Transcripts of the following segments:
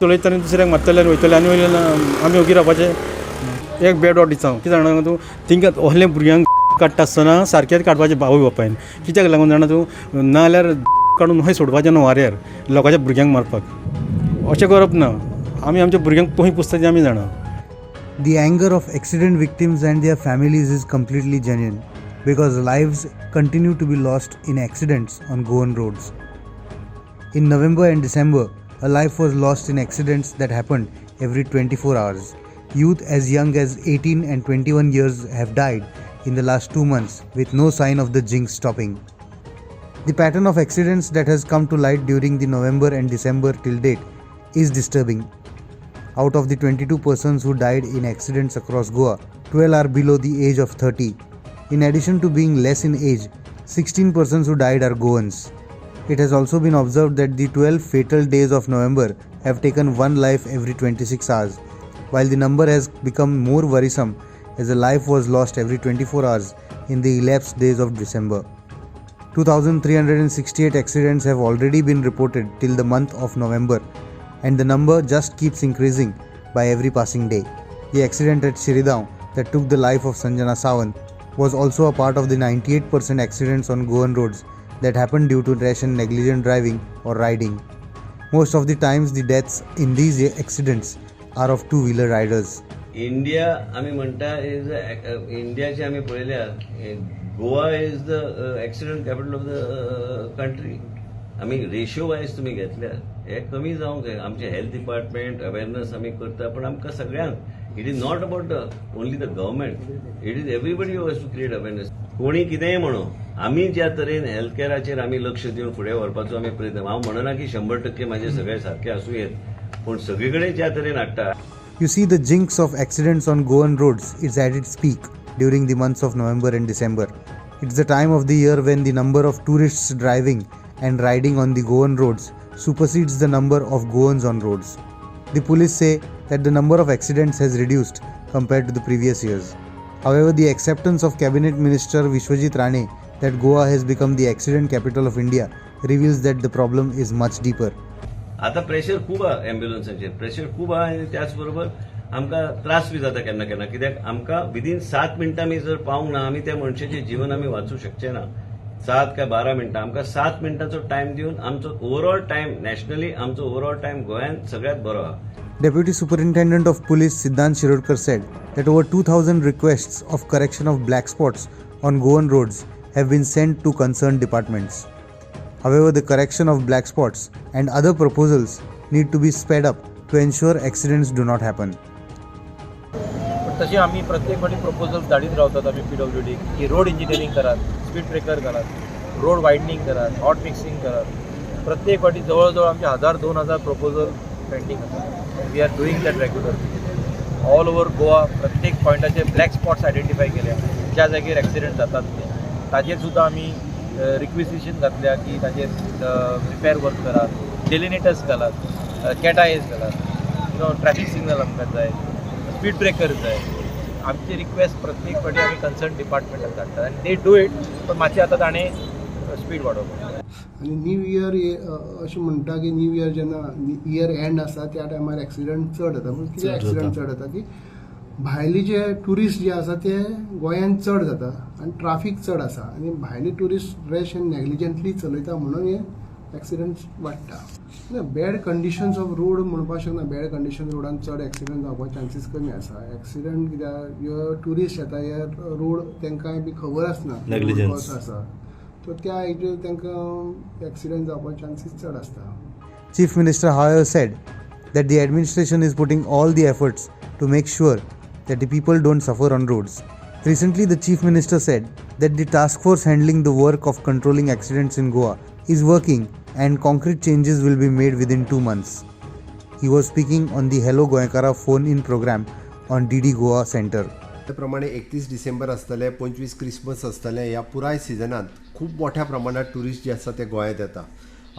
चलयता आनी दुसऱ्याक मारतले आनी वयतले आनी वयले आमी ओगी रावपाचें एक बेड ऑडिचा कितें जाणा तूं तिंगा व्हडल्या भुरग्यांक काडटा आसतना सारकेंच काडपाचें आवय बापायन कित्याक लागून जाणा तूं ना जाल्यार काडून खंय सोडपाचें न्हू वाऱ्यार लोकांच्या भुरग्यांक मारपाक अशें करप ना आमी आमच्या भुरग्यांक खंय पुसता तें आमी जाणा. The anger of accident victims and their families is completely genuine because lives continue to be lost in accidents on Goan roads. In November and December, a life was lost in accidents that happened every 24 hours. Youth as young as 18 and 21 years have died in the last 2 months with no sign of the jinx stopping. The pattern of accidents that has come to light during the November and December till date is disturbing. Out of the 22 persons who died in accidents across Goa, 12 are below the age of 30. In addition to being less in age, 16 persons who died are Goans. It has also been observed that the 12 fatal days of November have taken one life every 26 hours, while the number has become more worrisome as a life was lost every 24 hours in the elapsed days of December. 2,368 accidents have already been reported till the month of November, and the number just keeps increasing by every passing day. The accident at Shiridaon that took the life of Sanjana Sawant was also a part of the 98% accidents on Goan roads that happened due to rash and negligent driving or riding. Most of the times the deaths in these accidents are of two-wheeler riders. India आमी म्हणटा is इंडियाचे आमी पळयल्यार Goa is the accident capital of the country. आमी ratio wise तुमी घेतल्यार हे कमी जावंक जाय. आमचे हेल्थ डिपार्टमेंट अवेरनेस आमी करता पण आमकां सगळ्यांक it is not about only the government it is everybody has to create awareness. कोणी कितेंय म्हणो आमी ज्या तरेन हेल्थ कॅराचेर आमी लक्ष दिवन फुडें व्हरपाचो आमी प्रयत्न हांव म्हणना की 100% म्हाजे सगळे सारखे आसूं येत पूण सगळीकडे ज्या तरेन हाडटा. You see, the jinx of accidents on Goan roads is at its peak during the months of November and December. It's the time of the year when the number of tourists driving and riding on the Goan roads supersedes the number of Goans on roads. The police say that the number of accidents has reduced compared to the previous years. However, the acceptance of Cabinet Minister Vishwajit Rane that Goa has become the accident capital of India reveals that the problem is much deeper. आता pressure खूब आहा एम्ब्युलन्साचेर pressure खूब आहा आनी त्याच बरोबर आमकां त्रास बी जाता केन्ना केन्ना कित्याक आमकां विदीन 7 मिनटां आमी जर पावूंक ना आमी त्या मनशाचें जीवन आमी वाचूंक शकचे ना. 7 काय 12 मिनटां आमकां 7 मिनटांचो टायम दिवन आमचो ओवरऑल टायम नॅशनली आमचो ओवरऑल टायम गोंयांत सगळ्यात बरो आहा. Deputy Superintendent of Police Siddhant Shirodkar said that over 2,000 requests of correction of black spots on Goan roads have been sent to concerned departments. However, the correction of black spots and other proposals need to be sped up to ensure accidents do not happen. तशी आम्ही प्रत्येक फावटी proposals धाडीत रावतात आम्ही PWD की road engineering करात, speed breaker करात, road widening करात, हॉट मिक्सिंग करात. प्रत्येक फावटी जवळजवळ आमचे 1,000-2,000 प्रपोजल पेंडिंग आसात. We are doing that regular all over Goa. प्रत्येक पॉयंटाचे ब्लॅक स्पॉट्स आयडेंटिफाय केल्या ज्या जागेर एक्सिडेंट जातात ते. ताजेर सुद्दां आमी रिक्विजिशन घातल्या की ताजेर रिपेर वर्क करात, डेलिनेटर्स घालात, कॅट आयज घालात, ट्रॅफिक सिग्नल आमकां जाय, स्पीड ब्रेकर जाय. आमची रिक्वेस्ट प्रत्येक फावटी आमी कन्सर्न डिपार्टमेंटाक धाडटात आनी दे डू इट. पण मातशें आतां ताणें स्पीड वाडोवपाक. आनी न्यू इयर अशें म्हणटा की न्यू इयर जेन्ना इयर एंड आसा त्या टायमार एक्सिडंट चड जाता. पूण कितें एक्सिडंट चड जाता की भायले जे ट्युरिस्ट जे आसा ते गोंयांत चड जाता आनी ट्राफीक चड आसा आनी भायले ट्युरिस्ट रॅश एंड नेग्लिजंटली चलयता म्हणून हे एक्सिडंट्स वाडटा. बॅड कंडिशन्स ऑफ रोड म्हणपाक शकना. बॅड कंडिशन रोडान चड एक्सिडंट जावपाचे चान्सीस कमी आसा. एक्सिडंट कित्याक ह्यो ट्युरिस्ट येता हे रोड तांकांय बी खबर आसना कसो आसा तो त्या हेजेर तांकां एक्सिडंट जावपाचे चान्सीस चड आसता. Chief Minister, however, said that the administration is putting all the efforts to make sure that the people don't suffer on roads. Recently, the Chief Minister said that the task force handling the work of controlling accidents in Goa is working and concrete changes will be made within 2 months. He was speaking on the Hello Goenkara phone-in program on DD Goa Center. त्याप्रमाणे 31 December आसतले, 25 Christmas आसतले. ह्या पुराय सिजनांत खूब मोठ्या प्रमाणात tourist जे आसा ते गोंयांत येता.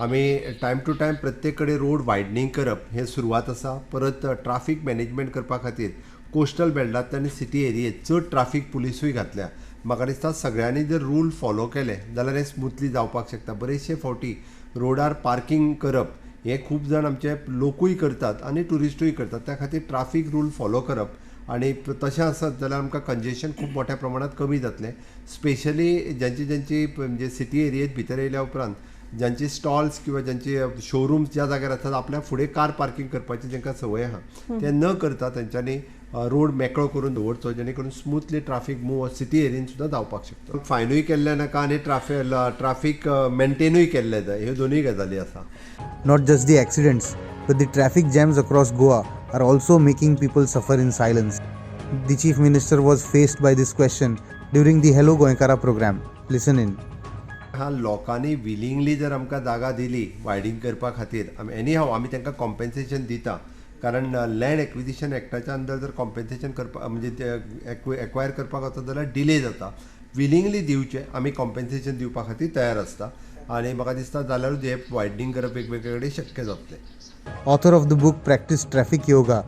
आमी टायम टू टायम प्रत्येक कडेन रोड वायडनींग करप हे सुरवात आसा. परत ट्राफीक मॅनेजमेंट करपा खातीर कोस्टल बेल्टांत आनी सिटी एरियेत चड ट्राफीक पुलिसूय घातल्या. म्हाका दिसता सगळ्यांनी जर रूल फॉलो केले जाल्यार हे स्मुथली जावपाक शकता. बरेचशे फावटी रोडार पार्किंग करप हे खूब जाण आमचे लोकूय करतात आनी ट्युरिस्टूय करतात. त्या खातीर ट्राफीक रूल फॉलो करप आनी तशें आसत जाल्यार आमकां कंजेशन खूब मोठ्या प्रमाणांत कमी जातलें. स्पेशली ज्यांची म्हणजे सिटी एरियेत भितर येयल्या उपरांत ज्यांचे स्टॉल्स किंवा ज्यांचे शोरूम्स ज्या जाग्यार आसात आपल्या फुडें कार पार्किंग करपाची जांकां संवय आहा ते न करता तेंच्यांनी रोड मेकळो करून दवरचो जेणे करून स्मुथली ट्राफीक मूव सिटी एरियेन सुद्दां जावपाक शकता. फायनूय केल्ले नाका आनी ट्राफीक मेंटेनूय केल्ले जाय, ह्यो दोनूय गजाली आसा. Not just the accidents, but the traffic jams across Goa are also making people suffer in silence. The Chief Minister was faced by this question during the Hello Goinkara program. Listen in. ह्या लोकांनी willingly जर आमकां जागा दिली winding करपा खातीर any हाव आमी तांकां कॉम्पेन्सेशन दिता. कारण लँड एक्विजिशन एक्टाच्या अंडर जर कॉम्पेन्सेशन करपा म्हणजे एक्वायर करपाक वता जाल्यार डिले जाता. विलिंगली दिवचे आमी कॉम्पेन्सेशन दिवपा खातीर तयार आसता आनी म्हाका दिसता जाल्यारूच हे वायडनींग करप वेगवेगळे कडेन शक्य जातलें. Author of the book Practice Traffic Yoga,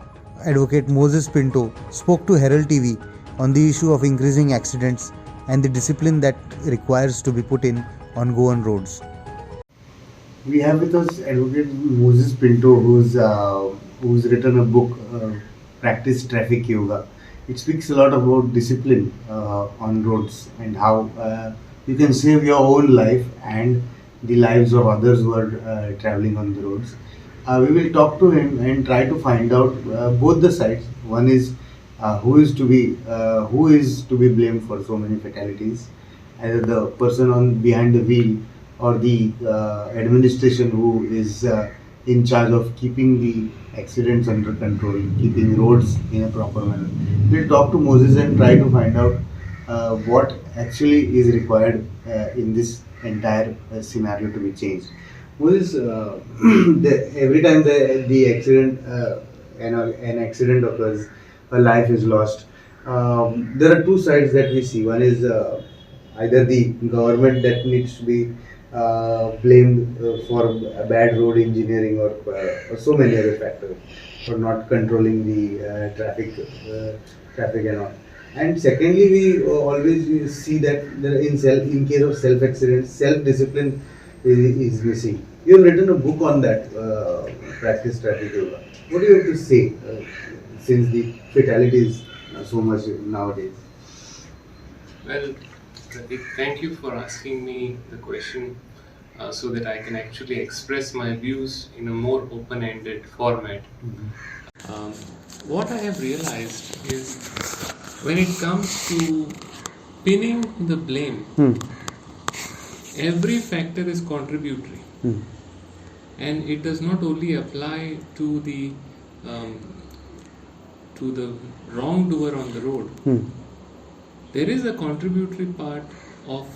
Advocate Moses Pinto, spoke to Herald TV on the issue of increasing accidents and the discipline that requires to be put in on Goan roads. We have with us Advocate Moses Pinto, who's written a book, Practice Traffic Yoga. It speaks a lot about discipline on roads and how you can save your own life and the lives of others who are traveling on the roads. We will talk to him and try to find out both the sides. One is who is to be blamed for so many fatalities, either the person behind the wheel or the administration who is in charge of keeping the accidents under control, keeping roads in a proper manner. We'll talk to Moses and try to find out what actually is required in this entire scenario to be changed. Moses, every time the accident, an accident occurs, a life is lost. There are two sides that we see. One is either the government that needs to be blamed for bad road engineering or so many other factors for not controlling the traffic and all. And secondly, we always see that in case of self accidents, self discipline is missing. You have written a book on that, Practice Traffic Yoga. What do you have to say since the fatalities so much nowadays? Well, Pradeep, thank you for asking me the question so that I can actually express my views in a more open-ended format. What I have realized is when it comes to pinning the blame, every factor is contributory. And it does not only apply to the wrongdoer on the road. There is a contributory part of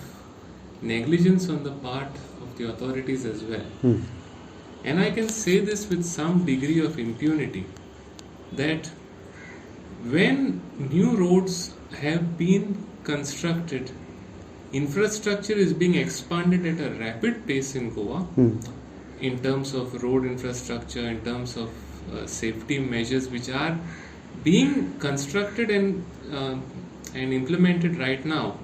negligence on the part of the authorities as well. And I can say this with some degree of impunity that when new roads have been constructed, infrastructure is being expanded at a rapid pace in Goa in terms of road infrastructure, in terms of safety measures which are being constructed and implemented right now.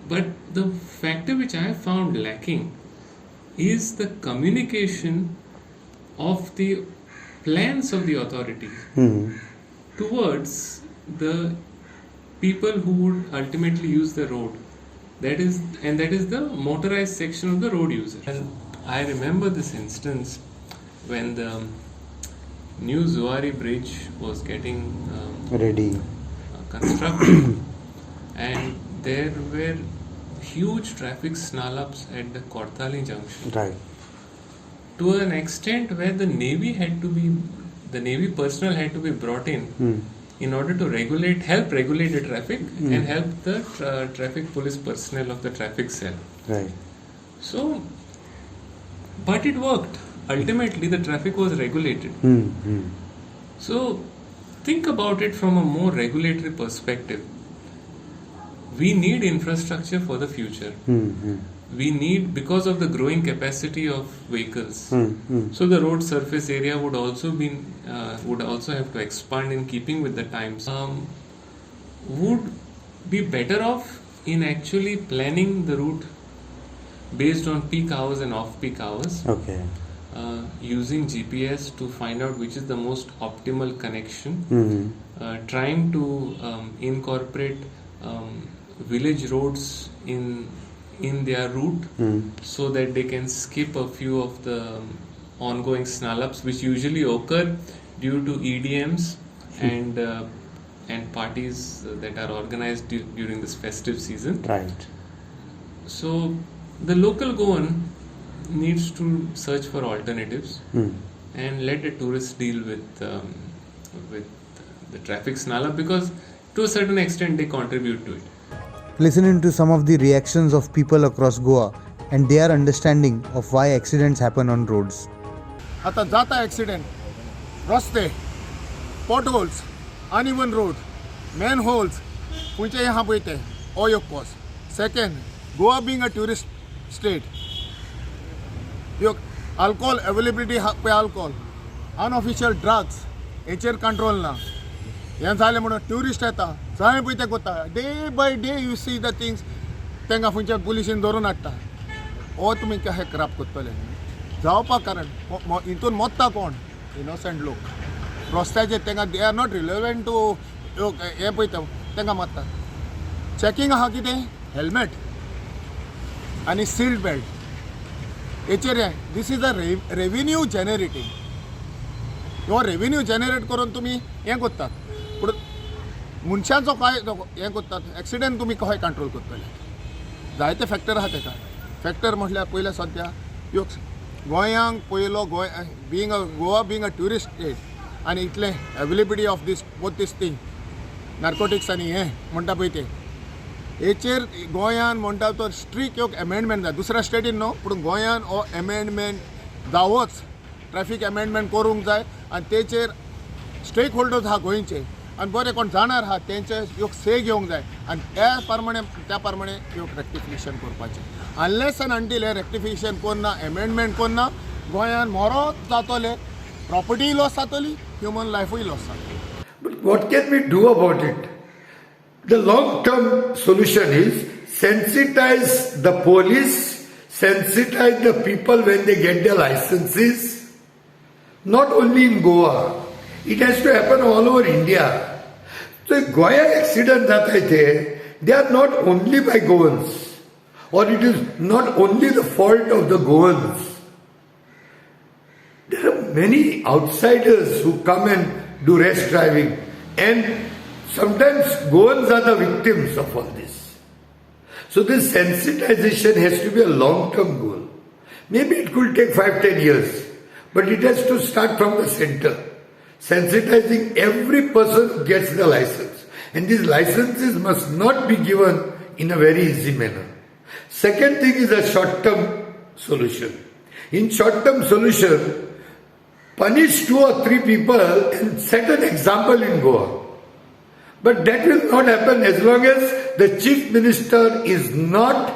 But the factor which I have found lacking is the communication of the plans of the authorities towards the people who would ultimately use the road. That is the motorized section of the road user. And I remember this instance when the new Zuari bridge was getting Ready. Constructed and there were huge traffic snarl-ups at the Korthali junction. Right. To an extent where the Navy personnel had to be brought in order to help regulate the traffic and help the traffic police personnel of the traffic cell. Right. So, but it worked. Ultimately, the traffic was regulated. So, think about it from a more regulatory perspective. We need infrastructure for the future. We need, because of the growing capacity of vehicles. So the road surface area would also have to expand in keeping with the times. Would be better off in actually planning the route based on peak hours and off-peak hours. Okay. using GPS to find out which is the most optimal connection, trying to incorporate village roads in their route so that they can skip a few of the ongoing snarl-ups which usually occur due to EDMs and parties that are organized during this festive season. Right. So the local Goan needs to search for alternatives and let the tourists deal with the traffic snarl-up, because to a certain extent they contribute to it. Listening to some of the reactions of people across Goa and their understanding of why accidents happen on roads. आता जाता accident, रस्ते, potholes, uneven road, man holes, खंयचे आहा पळय ते, हो एक cause. Second, Goa being a tourist state, alcohol availability पळय अल्कोहोल, अनऑफिशियल ड्रग्स, हेचेर कंट्रोल ना. हें जालें म्हणून ट्युरिस्ट येता, जंय पळय ते कोता, day by day you see the things, तांकां खंयच्या पुलिशेन धरून हाडटा. हो तुमी कशें क्राप कोत्तले जावपाक कारण हितून मोत्ता कोण? इनोसंट लोक रस्त्याचेर, तांकां they are not relevant to हें पळयता तांकां मारतात. चॅकींग आहा कितें? हेल्मेट आनी सीट बेल्ट, हेचेर हें. This is a revenue generating. हो रेव्हेन्यू जनरेट करून तुमी हें कोत्तात, पूण मनशांचो काय हें कोत्तात, एक्सिडेंट तुमी कशें कंट्रोल कोत्तले? जायते फॅक्टर आहा ताका. फॅक्टर म्हटल्यार पयलें सद्या ह्यो गोंयांक पयलो Goa being a tourist state आनी इतलें availability of these both these thing, narcotics आनी हें म्हणटा पळय ते, हेचेर गोंयान म्हणटा तो स्ट्रिक्ट एक अमेंडमेंट जाय. दुसऱ्या स्टेटीन न्हू, पूण गोंयान हो अमेंडमेंट जावोच, ट्रॅफिक अमेंडमेंट करूंक जाय आनी तेचेर स्टेक होल्डर्स आहा गोंयचे आनी बरे कोण जाणार आहा तेंचे एक से घेवंक जाय आनी त्या प्रमाणे एक रेक्टिफिकेशन करपाचें. अनलेस एंड अंटील हे रेक्टिफिकेशन कोन्ना, अमेंडमेंट कोन्ना, गोंयान मोरो जातले, प्रॉपर्टी लॉस जातली, ह्युमन लायफूय लॉस जातली. But what can we do about it? The long-term solution is sensitize the police, sensitize the people when they get their licenses. Not only in Goa, it has to happen all over India. So Goa accident that I say, they are not only by Goans, or it is not only the fault of the Goans. There are many outsiders who come and do rash driving, and sometimes Goans are the victims of all this. So this sensitization has to be a long-term goal. Maybe it could take 5-10 years, but it has to start from the center. Sensitizing every person who gets the license. And these licenses must not be given in a very easy manner. Second thing is a short-term solution. In short-term solution, punish 2 or 3 people and set an example in Goa. But that will not happen as long as the chief minister is not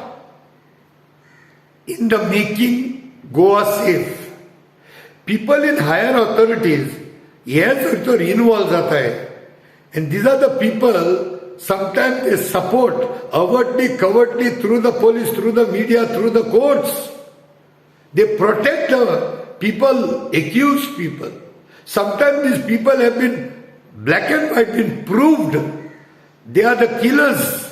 in the making Goa safe. People in higher authorities, yes, तो involved जाता है, and these are the people. Sometimes they support overtly, covertly, through the police, through the media, through the courts. They protect the people, accused people. Sometimes these people have been black and white, been proved they are the killers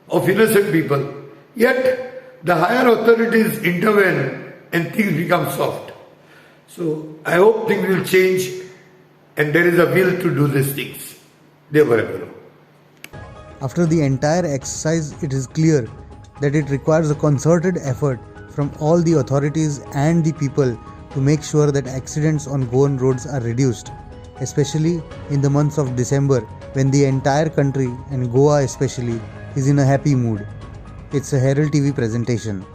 of innocent people. Yet the higher authorities intervene and things become soft. So I hope things will change and there is a will to do these things. After the entire exercise, it is clear that it requires a concerted effort from all the authorities and the people to make sure that accidents on Goan roads are reduced, especially in the months of December when the entire country and Goa especially is in a happy mood. It's a Herald TV presentation.